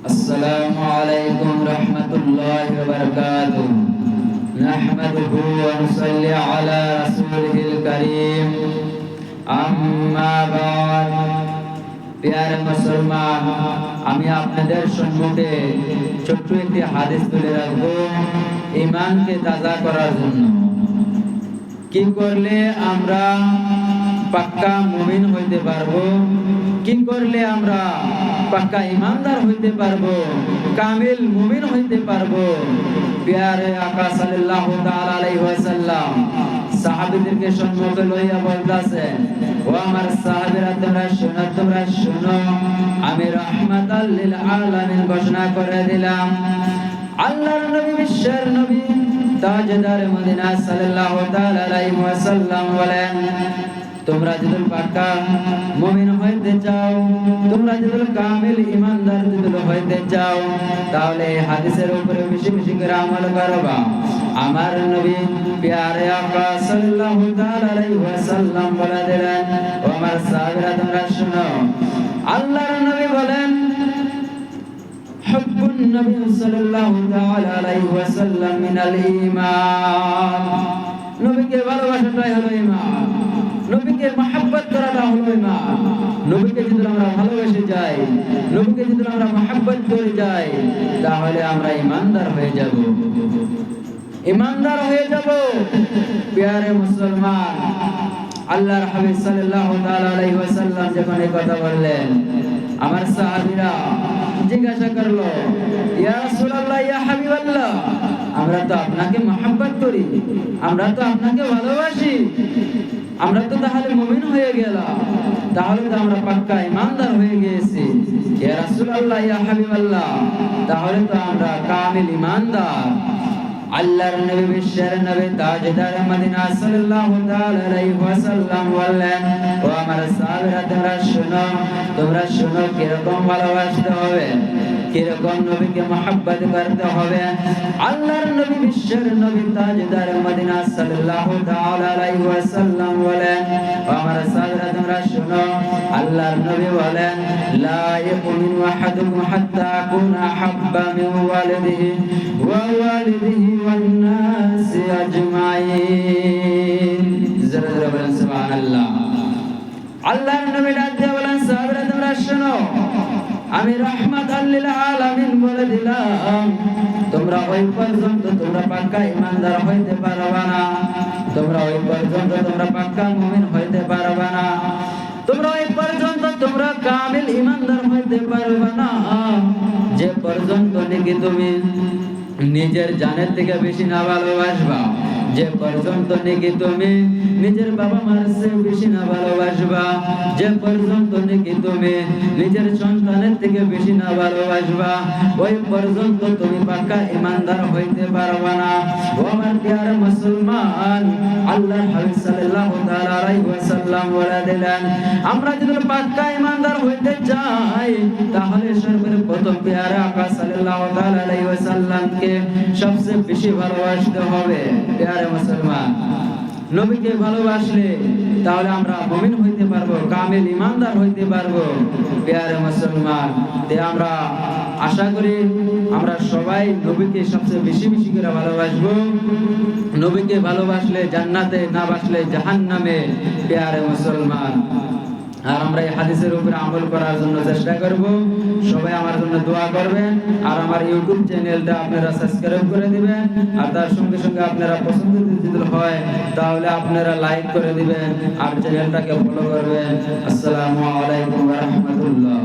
আসসালামু আলাইকুম রাহমাতুল্লাহি ওয়া বারাকাতুহু। নাহমাদুহু ওয়া নুসাল্লি আলা রাসূলিল কারীম। আম্মা বা'দ। প্রিয় মুসলমান, আমি আপনাদের সম্মুখে ছোট্ট একটি হাদিস তুলে রাখব ঈমানকে তাজা করার জন্য। কি করলে আমরা পাক্কা মুমিন হইতে পারবো, কি করলে আমরা পাক্কা ইমানদার হইতে পারবো, কামিল মুমিন হইতে পারবো। প্যারে আকা সাল্লাল্লাহু তাআলা আলাইহি ওয়াসাল্লাম সাহাবীদেরকে সম্মুখে লইয়া বলতাছেন, ও আমার সাহাবীরা, তোমরা শোনো, আমি রাহমাতাল লিল আলামিন ঘোষণা করে দিলাম। আল্লাহর নবী, বিশ্বের নবী, তাজদার মদিনা সাল্লাল্লাহু তাআলা আলাইহি ওয়াসাল্লাম বলেন, তোমরা যদি পাক্কা মুমিন হইতে চাও, তোমরা যদি কামিল ঈমানদার যদি হইতে চাও, তাহলে এই হাদিসের উপরে বেশি বেশি করে আমল করবা। আমার নবী প্যারে আকা সাল্লাল্লাহু তাআলা আলাইহি ওয়াসাল্লাম বলে দিলেন, ও আমার সাহাবীরা, তোমরা শুনো, আল্লাহর নবী বলেন, হুব্বুন নবী সাল্লাল্লাহু তাআলা আলাইহি ওয়াসাল্লাম মিনাল ঈমান। নবীকে ভালোবাসাটাই হলো ঈমান, নবীকে মহব্বত করাটা হলো ঈমান। নবীকে যদি আমরা ভালোবেসে যাই, নবীকে যদি আমরা মহব্বত করে যাই, তাহলে আমরা ঈমানদার হয়ে যাব, ঈমানদার হয়ে যাব। প্রিয় মুসলমান, আল্লাহর হাবিব সাল্লাল্লাহু তাআলা আলাইহি ওয়াসাল্লাম যখন এই কথা বললেন, আমার সাহাবীরা জিজ্ঞাসা করলো, ইয়া রাসূলুল্লাহ, ইয়া হাবিবাল্লাহ, আমরা তো আপনাকে মহব্বত করি, আমরা তো আপনাকে ভালোবাসি, আমরা তো তাহলে মুমিন হয়ে গেলাম, তাহলে তো আমরা পাক্কা ঈমানদার হয়ে গেছি। ইয়া রাসূলুল্লাহ, ইয়া হাবিবাল্লাহ, তাহলে তো আমরা কামিল ঈমানদার। আল্লাহর নবী, বিশ্বের নবী, তাজদার মদিনা সাল্লাল্লাহু তাআলা আলাইহি ওয়াসাল্লাম বললেন, ও আমার সাহাবীরা, তোমরা শোনো কিরকম ভালোবাসতে হবে, কিরকম নবীকে মহব্বত করতে হবে। আল্লাহর নবী, বিশ্বের নবী, তাজদার মদিনা সাল্লাল্লাহু তাআলা আলাইহি ওয়াসাল্লাম বলেন, ও আমার সাহাবীরা, তোমরা শোনো, আল্লাহর নবী বলেন, লা ইয়াকুমিনু আহাদুকুম হাত্তা আকুনা হাব্বা মিন ওয়ালিদিহি ওয়া ওয়ালিদিহি ওয়ান নাসি আজমাইন। জোরে জোরে বলেন সুবহানাল্লাহ। আল্লাহর নবী ডাক দিয়ে বলেন, সাহাবীরা, তোমরা শোনো, আমি রাহমাতাল লিল আলামিন বলে দিলাম, তোমরা ওই পর্যন্ত তোমরা পাক্কা ঈমানদার হইতে পারবা না, তোমরা ওই পর্যন্ত তোমরা পাক্কা মুমিন হইতে পারবা না, তোমরা ওই পর্যন্ত তোমরা কামিল ঈমানদার হইতে পারবা না, যে পর্যন্ত নাকি তুমি নিজের জানের থেকে বেশি না ভালোবাসবা, যে পর্যন্ত নাকি তুমি নিজের বাবা মার চেয়ে বেশি না ভালোবাসবা, যে পর্যন্ত নাকি তুমি নিজের সন্তানের থেকে বেশি না ভালোবাসবা, ওই পর্যন্ত তুমি পাক্কা ঈমানদার হইতে পারবা না। ও আমার প্রিয় মুসলমান, আল্লাহর হাবিব সাল্লাল্লাহু তাআলা আলাইহি ওয়াসাল্লাম বলে দিলেন, আমরা যদি পাক্কা ঈমানদার হইতে চাই, তাহলে সর্বপ্রথম প্রিয় আকা সাল্লাল্লাহু তাআলা আলাইহি ওয়াসাল্লামকে সবচেয়ে বেশি ভালোবাসতে হবে। প্রিয় মুসলমান, নবীকে ভালোবাসলে তাহলে আমরা মুমিন হইতে পারবো, কামিল ঈমানদার হইতে পারবো। প্রিয় মুসলমান, তে আমরা আশা করি আমরা সবাই নবীকে সবচেয়ে বেশি বেশি করে ভালোবাসবো। নবীকে ভালোবাসলে জান্নাতে, না বাসলে জাহান্নামে। প্রিয় মুসলমান, আর আমরা এই হাদিসের উপরে আমল করার জন্য চেষ্টা করব। সবাই আমার জন্য দোয়া করবেন, আর আমার ইউটিউব চ্যানেলটা আপনারা সাবস্ক্রাইব করে দিবেন, আর তার সঙ্গে সঙ্গে আপনারা পছন্দ যদি হয় তাহলে আপনারা লাইক করে দিবেন আর চ্যানেলটাকে ফলো করবেন। আসসালামু আলাইকুম ওয়া রাহমাতুল্লাহ।